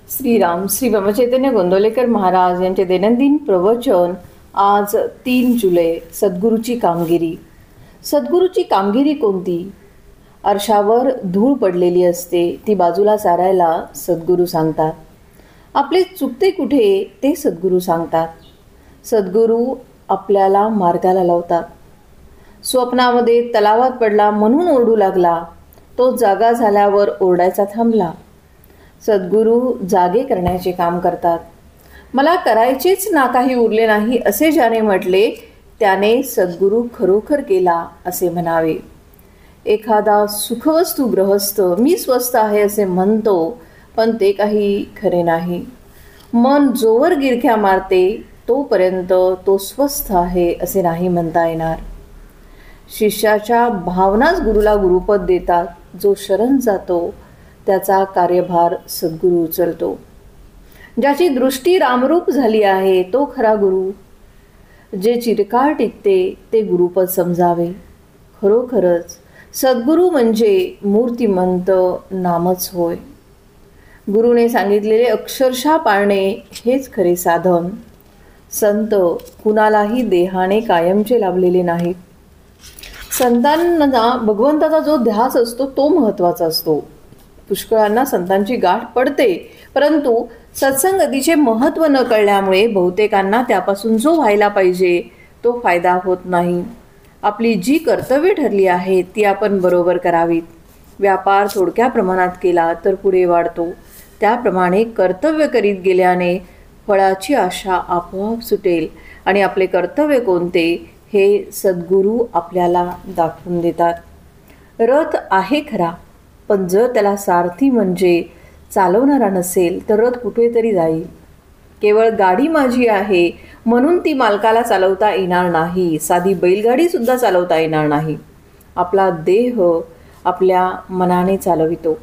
श्रीराम श्री ब्रह्मचैतन्य गोंदवलेकर महाराज यांचे दैनंदिन प्रवचन आज 3 जुलै. सद्गुरूची कामगिरी. सद्गुरूची कामगिरी कोणती? अर्शावर धूळ पडलेली असते, ती बाजूला सारायला सद्गुरू सांगतात. आपले चुकते कुठे ते सद्गुरू सांगतात. सद्गुरू आपल्याला मार्गाला लावतात. स्वप्नामध्ये तलावात पडला म्हणून ओरडू लागला, तो जागा झाल्यावर ओरडायचा थांबला. सद्गुरू जागे करण्याचे काम करतात. मला करायचेच ना काही उरले नाही असे ज्याने म्हटले त्याने सद्गुरू खरोखर केला असे म्हणावे. एखादा सुखवस्तू गृहस्थ मी स्वस्त आहे असे म्हणतो, पण ते काही खरे नाही. मन जोवर गिरख्या मारते तोपर्यंत तो स्वस्थ आहे असे नाही म्हणता येणार. शिष्याच्या भावनाच गुरुला गुरुपद देतात. जो शरण जातो त्याचा कार्यभार सद्गुरू उचलतो. ज्याची दृष्टी रामरूप झाली आहे तो खरा गुरु. जे चिरकाळ टिकते ते गुरुपद समजावे. खरोखरच सद्गुरू म्हणजे मूर्तिमंत नामच होय. गुरुने सांगितलेले अक्षरशः पाळणे हेच खरे साधन. संत कुणालाही देहाने कायमचे लाभलेले नाहीत. संतांना भगवंताचा जो ध्यास असतो तो महत्त्वाचा असतो. पुष्कळांना संतांची गाठ पडते, परंतु सत्संगतीचे महत्त्व न कळल्यामुळे बहुतेकांना त्यापासून जो व्हायला पाहिजे तो फायदा होत नाही. आपली जी कर्तव्ये ठरली आहेत ती आपण बरोबर करावीत. व्यापार थोडक्या प्रमाणात केला तर पुढे वाढतो. त्याप्रमाणे कर्तव्य करीत गेल्याने फळाची आशा आपोआप सुटेल आणि आपले कर्तव्य कोणते हे सद्गुरू आपल्याला दाखवून देतात. रथ आहे खरा, पण जर त्याला सारथी म्हणजे चालवणारा नसेल तर रथ कुठेतरी जाईल. केवळ गाडी माझी आहे म्हणून ती मालकाला चालवता येणार नाही. साधी बैलगाडीसुद्धा चालवता येणार नाही. आपला देह आपल्या मनाने चालवितो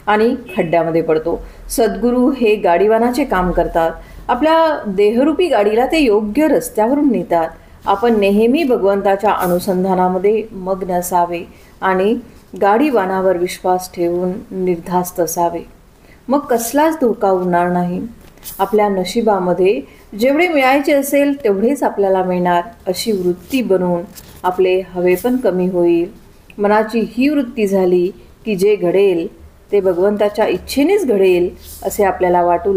आणि खड्ड्यामध्ये पडतो. सद्गुरू हे गाडीवानाचे काम करतात. आपल्या देहरूपी गाडीला ते योग्य रस्त्यावरून नेतात. आपण नेहमी भगवंताच्या अनुसंधानामध्ये मग्न असावे आणि गाडीवानावर विश्वास ठेवून निर्धास्त असावे. मग कसलाच धोका उरणार नाही. आपल्या नशिबामध्ये जेवढे मिळायचे असेल तेवढेच आपल्याला मिळणार अशी वृत्ती बनवून आपले हवे पण कमी होईल. मनाची ही वृत्ती झाली की जे घडेल ते भगवंताच्या इच्छेनेच घडेल असे आपल्याला वाटू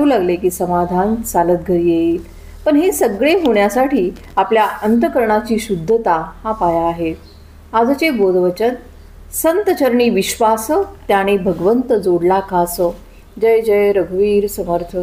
लागले की समाधान चालत घरी येईल. पण हे सगळे होण्यासाठी आपल्या अंतःकरणाची शुद्धता हा पाया आहे. आजचे बोधवचन. संत चरणी विश्वास त्याने भगवंत जोडला खास. जय जय रघुवीर समर्थ.